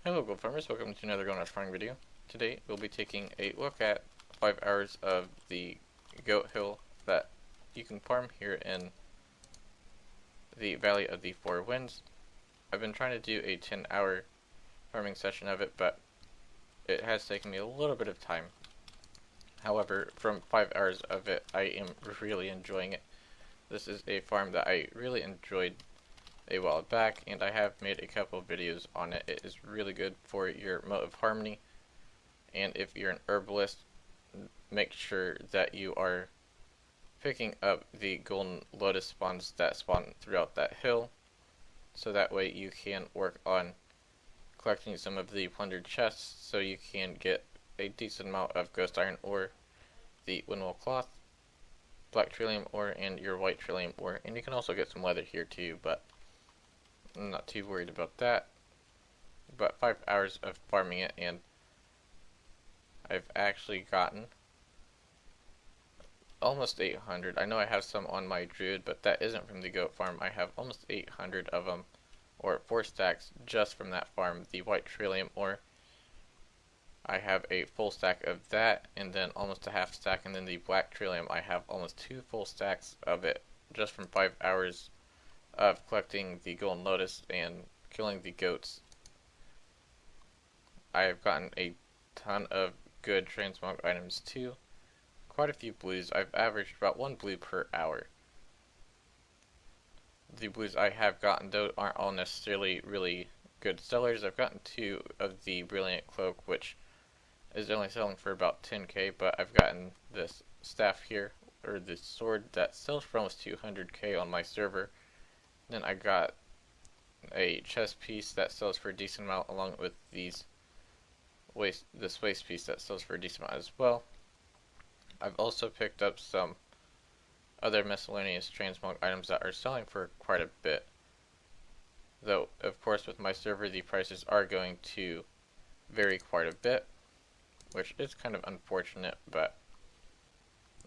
Hello gold farmers, welcome to another gold farming video. Today we'll be taking a look at 5 hours of the goat hill that you can farm here in the Valley of the Four Winds. I've been trying to do a 10-hour farming session of it, but it has taken me a little bit of time. However, from 5 hours of it, I am really enjoying it. This is a farm that I really enjoyed a while back, and I have made a couple of videos on it. It is really good for your moat of harmony, and if you're an herbalist, make sure that you are picking up the golden lotus spawns that spawn throughout that hill, so that way you can work on collecting some of the plundered chests so you can get a decent amount of ghost iron ore, the windmill cloth, black trillium ore, and your white trillium ore, and you can also get some leather here too, but I'm not too worried about that. But 5 hours of farming it, and I've actually gotten almost 800. I know I have some on my druid, but that isn't from the goat farm. I have almost 800 of them, or 4 stacks just from that farm. The white trillium ore, I have a full stack of that, and then almost a half stack, and then the black trillium, I have almost 2 full stacks of it just from 5 hours of collecting the golden lotus and killing the goats. I have gotten a ton of good transmog items too. Quite a few blues. I've averaged about 1 blue per hour. The blues I have gotten though aren't all necessarily really good sellers. I've gotten 2 of the brilliant cloak, which is only selling for about 10k, but I've gotten this staff here, or this sword, that sells for almost 200k on my server. Then I got a chest piece that sells for a decent amount, along with this waist piece that sells for a decent amount as well. I've also picked up some other miscellaneous transmog items that are selling for quite a bit. Though, of course, with my server, the prices are going to vary quite a bit, which is kind of unfortunate, but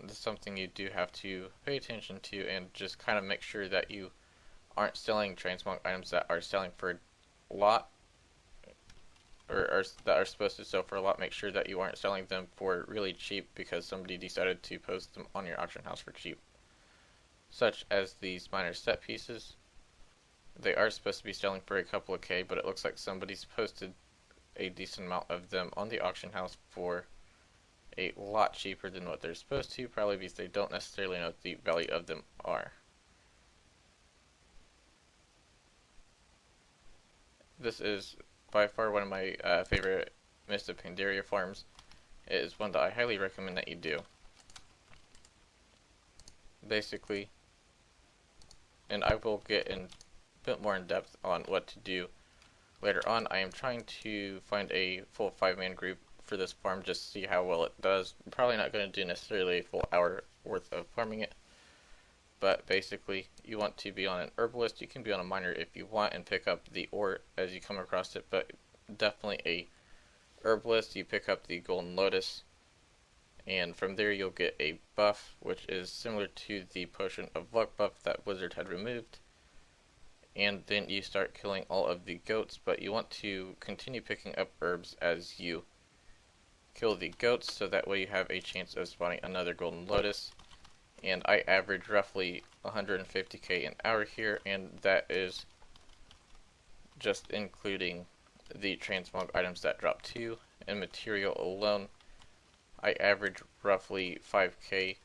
it's something you do have to pay attention to and just kind of make sure that you aren't selling transmog items that are selling for a lot, or that are supposed to sell for a lot. Make sure that you aren't selling them for really cheap because somebody decided to post them on your auction house for cheap. Such as these miner set pieces. They are supposed to be selling for a couple of K, but it looks like somebody's posted a decent amount of them on the auction house for a lot cheaper than what they're supposed to, probably because they don't necessarily know what the value of them are. This is by far one of my favorite Mist of Pandaria farms. It is one that I highly recommend that you do. Basically, and I will get in a bit more in depth on what to do later on. I am trying to find a full 5-man group for this farm just to see how well it does. I'm probably not going to do necessarily a full hour worth of farming it, but basically you want to be on an herbalist. You can be on a miner if you want and pick up the ore as you come across it, but definitely a herbalist. You pick up the golden lotus, and from there you'll get a buff, which is similar to the potion of luck buff that Wizard had removed. And then you start killing all of the goats, but you want to continue picking up herbs as you kill the goats, so that way you have a chance of spawning another golden lotus. And I average roughly 150k an hour here, and that is just including the transmog items that drop 2. And material alone, I average roughly 5k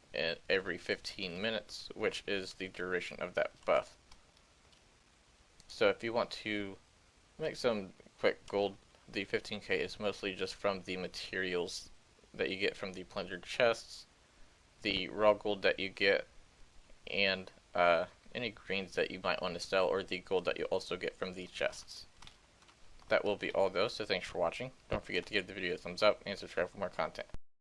every 15 minutes, which is the duration of that buff. So if you want to make some quick gold, the 15k is mostly just from the materials that you get from the plundered chests, the raw gold that you get, and any greens that you might want to sell, or the gold that you also get from the chests. That will be all though, so thanks for watching. Don't forget to give the video a thumbs up and subscribe for more content.